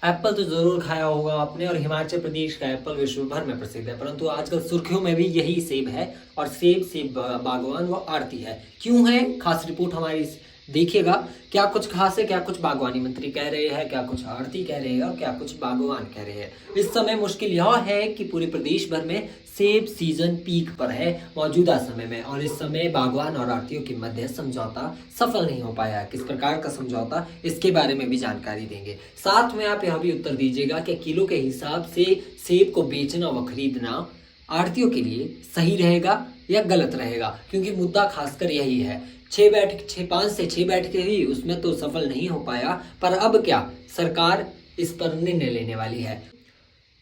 Apple तो जरूर खाया होगा आपने और हिमाचल प्रदेश का एप्पल विश्व भर में प्रसिद्ध है, परंतु आजकल सुर्खियों में भी यही सेब है। और सेब बागवान व आड़ती है। क्यों है? खास रिपोर्ट हमारी देखिएगा। क्या कुछ खास है, क्या कुछ बागवानी मंत्री कह रहे हैं, क्या कुछ आड़ती कह रहे हैं और क्या कुछ बागवान कह रहे हैं। इस समय मुश्किल यह है कि पूरे प्रदेश भर में सेब सीजन पीक पर है मौजूदा समय में, और इस समय बागवान और आड़तियों के मध्य समझौता सफल नहीं हो पाया है। किस प्रकार का समझौता, इसके बारे में भी जानकारी देंगे। साथ में आप यह भी उत्तर दीजिएगा कि किलो के हिसाब से सेब को बेचना व खरीदना आड़तियों के लिए सही रहेगा या गलत रहेगा, क्योंकि मुद्दा खासकर यही है। 5 से 6 बैठकें हुई, उसमें तो सफल नहीं हो पाया, पर अब क्या सरकार इस पर निर्णय लेने वाली है।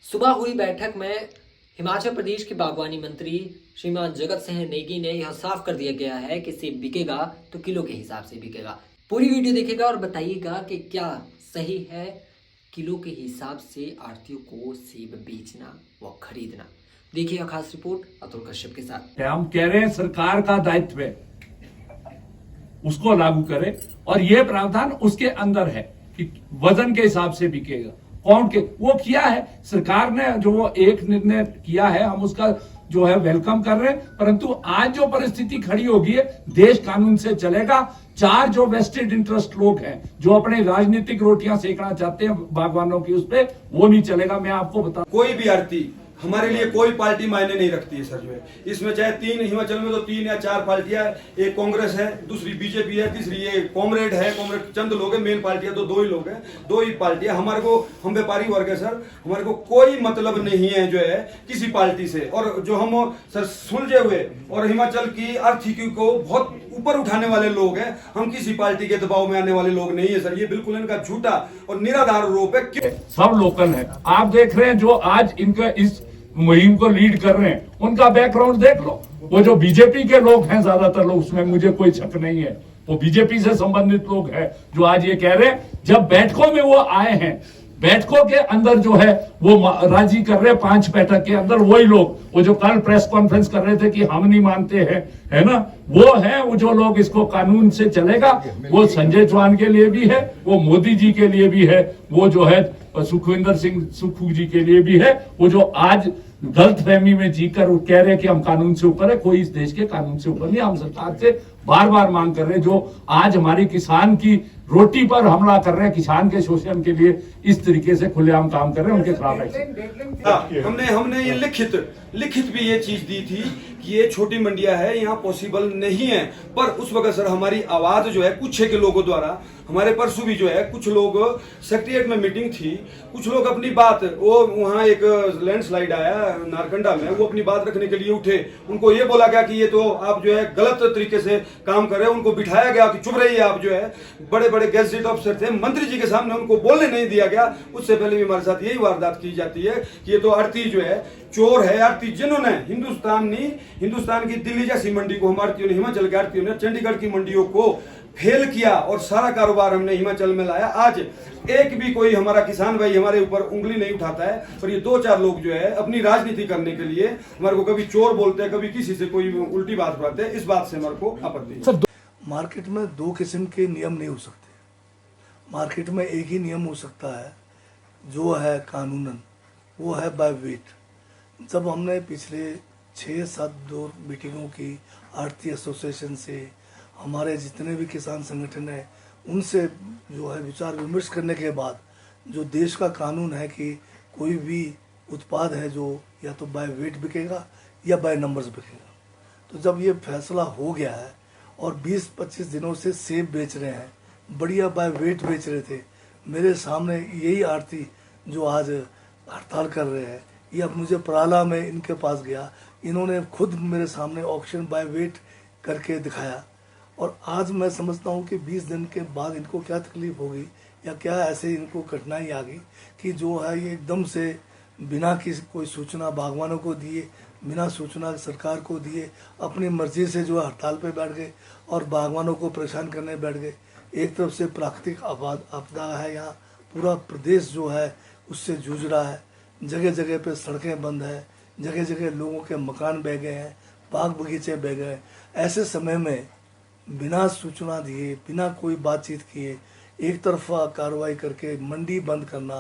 सुबह हुई बैठक में हिमाचल प्रदेश के बागवानी मंत्री श्रीमान जगत सिंह नेगी ने यह साफ कर दिया गया है कि सेब बिकेगा तो किलो के हिसाब से बिकेगा। पूरी वीडियो देखिएगा और बताइएगा कि क्या सही है किलो के हिसाब से आड़तियों को सेब बेचना व खरीदना। देखिएगा खास रिपोर्ट अतुल कश्यप के साथ। हम कह रहे हैं सरकार का दायित्व है उसको लागू करे, और ये प्रावधान उसके अंदर है कि वजन के हिसाब से बिकेगा। कौन के वो किया है सरकार ने, जो वो एक निर्णय किया है, हम उसका जो है वेलकम कर रहे हैं। परंतु आज जो परिस्थिति खड़ी होगी है, देश कानून से चलेगा। 4 जो वेस्टेड इंटरेस्ट लोग हैं जो अपने राजनीतिक रोटियां सेकना चाहते हैं बागवानों की, उस पर वो नहीं चलेगा। मैं आपको बता, कोई भी आड़ती हमारे लिए कोई पार्टी मायने नहीं रखती है सर। जो है इसमें चाहे 3 हिमाचल में तो 3 या 4 पार्टियां, एक कांग्रेस है, दूसरी बीजेपी है, तीसरी ये कॉमरेड है। कॉमरेड चंद लोग हैं, मेन पार्टियां तो 2 ही लोग हैं, 2 ही पार्टियां। हमारे को, हम व्यापारी वर्ग है सर, हमारे को कोई मतलब नहीं है जो है किसी पार्टी से। और जो हम सर सुलझे हुए और हिमाचल की आर्थिकी को बहुत ऊपर उठाने वाले लोग हैं, हम किसी पार्टी के दबाव में आने वाले लोग नहीं है सर। ये बिल्कुल इनका झूठा और निराधार आरोप है। सब लोकल है। आप देख रहे हैं जो आज इनका इस मुहिम को लीड कर रहे हैं, उनका बैकग्राउंड देख लो। वो जो बीजेपी के लोग हैं, ज्यादातर लोग, उसमें मुझे कोई शक नहीं है, वो बीजेपी से संबंधित लोग हैं जो आज ये कह रहे हैं। जब बैठकों में वो आए हैं, बैठकों के अंदर जो है वो राजी कर रहे हैं, 5 बैठक के अंदर वही लोग, वो जो कल प्रेस कॉन्फ्रेंस कर रहे थे कि हम नहीं मानते हैं, है ना, वो है वो जो लोग इसको कानून से चलेगा। वो संजय चौहान के लिए भी है, वो मोदी जी के लिए भी है, वो जो है सुखविंदर सिंह सुक्खू जी के लिए भी है, वो जो आज गलत फहमी में जीकर वो कह रहे हैं कि हम कानून से ऊपर है। कोई इस देश के कानून से ऊपर नहीं। हम सरकार से बार बार मांग कर रहे हैं, जो आज हमारी किसान की रोटी पर हमला कर रहे हैं, किसान के शोषण के लिए इस तरीके से खुलेआम काम कर रहे हैं, उनके खिलाफ एक्शन। हमने ये लिखित भी ये चीज दी थी कि ये छोटी मंडियां है, यहाँ पॉसिबल नहीं है। पर उस वक्त सर हमारी आवाज जो है कुछ के लोगों द्वारा, हमारे परसों भी जो है कुछ लोग, सेक्रेटरिएट में मीटिंग थी, कुछ लोग अपनी बात, वो वहाँ एक लैंडस्लाइड आया नारकंडा में, वो अपनी बात रखने के लिए उठे। उनको ये बोला गया कि ये तो आप जो है गलत तरीके से काम कर रहे हैं। उनको बिठाया गया कि चुप रहिए आप। जो है बड़े बड़े गैजेट ऑफिसर थे, मंत्री जी के सामने उनको बोलने नहीं दिया गया। उससे पहले भी हमारे साथ यही वारदात की जाती है कि ये तो आड़ती जो है चोर है। आड़ती जिन्होंने हिंदुस्तान की दिल्ली जैसी मंडी को, हम आड़तियों ने, हिमाचल के आड़तियों ने चंडीगढ़ की मंडियों को फेल किया और सारा कारोबार हमने हिमाचल में लाया। आज एक भी कोई हमारा किसान भाई हमारे ऊपर उंगली नहीं उठाता है। पर ये 2-4 लोग जो है अपनी राजनीति करने के लिए हमारे को कभी चोर बोलते हैं, कभी किसी से कोई उल्टी बात बताते हैं। इस बात से हमारे को आपत्ति है। मार्केट में 2 किस्म के नियम नहीं हो सकते। मार्केट में एक ही नियम हो सकता है जो है कानूनन, वो है बाय वेट। जब हमने पिछले 6-7 मीटिंगों की आड़ती एसोसिएशन से, हमारे जितने भी किसान संगठन हैं, उनसे जो है विचार विमर्श करने के बाद जो देश का कानून है कि कोई भी उत्पाद है जो या तो बाय वेट बिकेगा या बाय नंबर्स बिकेगा, तो जब ये फैसला हो गया है और 20-25 दिनों से सेब बेच रहे हैं, बढ़िया बाय वेट बेच रहे थे, मेरे सामने यही आड़ती जो आज हड़ताल कर रहे हैं, ये अब मुझे पराला में इनके पास गया, इन्होंने खुद मेरे सामने ऑक्शन बाय वेट करके दिखाया। और आज मैं समझता हूँ कि 20 दिन के बाद इनको क्या तकलीफ होगी या क्या ऐसे इनको कठिनाई आ गई कि जो है ये एकदम से बिना किसी कोई सूचना बागवानों को दिए, बिना सूचना सरकार को दिए, अपनी मर्जी से जो है हड़ताल पे बैठ गए और बागवानों को परेशान करने बैठ गए। एक तरफ से प्राकृतिक आपदा है, यहाँ पूरा प्रदेश जो है उससे जूझ रहा है। जगह जगह पे सड़कें बंद है, जगह जगह लोगों के मकान बह गए हैं, बाग बगीचे बह गए। ऐसे समय में बिना सूचना दिए, बिना कोई बातचीत किए, एक तरफा कार्रवाई करके मंडी बंद करना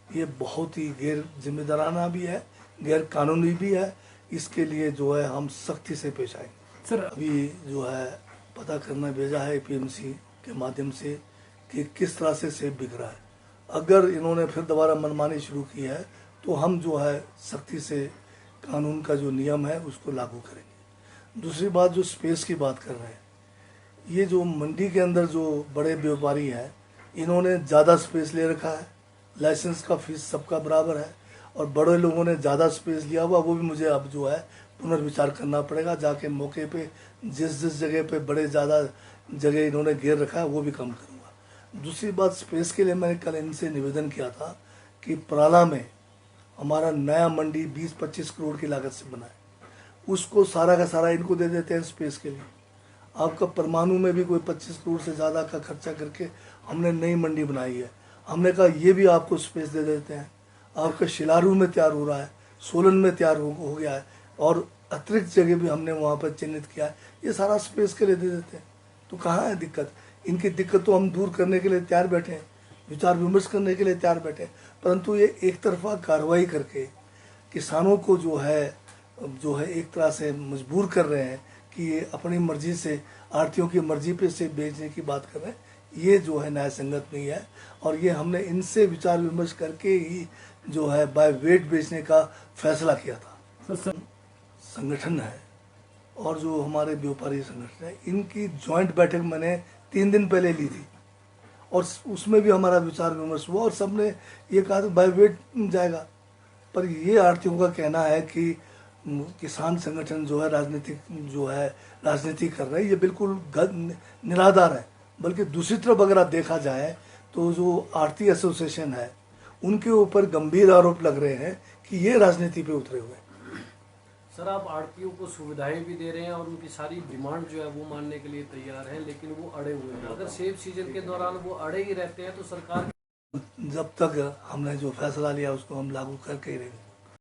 ये बहुत ही गैर जिम्मेदाराना भी है, गैर कानूनी भी है। इसके लिए जो है हम सख्ती से पेश आएंगे। सर अभी जो है पता करना भेजा है एपीएमसी के माध्यम से कि किस तरह से सेब बिक रहा है। अगर इन्होंने फिर दोबारा मनमानी शुरू की है तो हम जो है सख्ती से कानून का जो नियम है उसको लागू करेंगे। दूसरी बात, जो स्पेस की बात कर रहे हैं, ये जो मंडी के अंदर जो बड़े व्यापारी हैं इन्होंने ज़्यादा स्पेस ले रखा है। लाइसेंस का फीस सबका बराबर है और बड़े लोगों ने ज़्यादा स्पेस लिया हुआ, वो भी मुझे अब जो है पुनर्विचार करना पड़ेगा। जाके मौके पे जिस जगह पे बड़े ज़्यादा जगह इन्होंने घेर रखा है वो भी कम करूँगा। दूसरी बात, स्पेस के लिए मैंने कल इनसे निवेदन किया था कि पराला में हमारा नया मंडी 20-25 करोड़ की लागत से बना है, उसको सारा का सारा इनको दे देते हैं स्पेस के लिए। आपका परमाणु में भी कोई 25 करोड़ से ज़्यादा का खर्चा करके हमने नई मंडी बनाई है। हमने कहा ये भी आपको स्पेस दे देते हैं। आपका शिलारू में तैयार हो रहा है, सोलन में तैयार हो गया है और अतिरिक्त जगह भी हमने वहाँ पर चिन्हित किया है, ये सारा स्पेस के लिए दे देते हैं। तो कहाँ है दिक्कत? इनकी दिक्कत तो हम दूर करने के लिए तैयार बैठे हैं, विचार विमर्श करने के लिए तैयार बैठे हैं, परंतु ये एक तरफा कार्रवाई करके किसानों को जो है एक तरह से मजबूर कर रहे हैं कि ये अपनी मर्जी से आढ़तियों की मर्जी पे से बेचने की बात कर रहे हैं। ये जो है न्याय संगत नहीं है और ये हमने इनसे विचार विमर्श करके ही जो है बाय वेट बेचने का फैसला किया था। संगठन है और जो हमारे व्यापारी संगठन है, इनकी जॉइंट बैठक मैंने 3 दिन पहले ली थी और उसमें भी हमारा विचार विमर्श हुआ और सबने ये कहा था बाय वेट जाएगा। पर ये आढ़तियों का कहना है कि किसान संगठन जो है राजनीति कर रहे हैं, ये बिल्कुल निराधार है। बल्कि दूसरी तरफ अगर आप देखा जाए तो जो आढ़ती एसोसिएशन है उनके ऊपर गंभीर आरोप लग रहे हैं कि ये राजनीति पे उतरे हुए हैं। सर, आप आढ़तियों को सुविधाएं भी दे रहे हैं और उनकी सारी डिमांड जो है वो मानने के लिए तैयार हैं, लेकिन वो अड़े हुए हैं। अगर सेब सीजन के दौरान वो अड़े ही रहते हैं तो सरकार जब तक हमने जो फैसला लिया उसको हम लागू करके ही रहेंगे।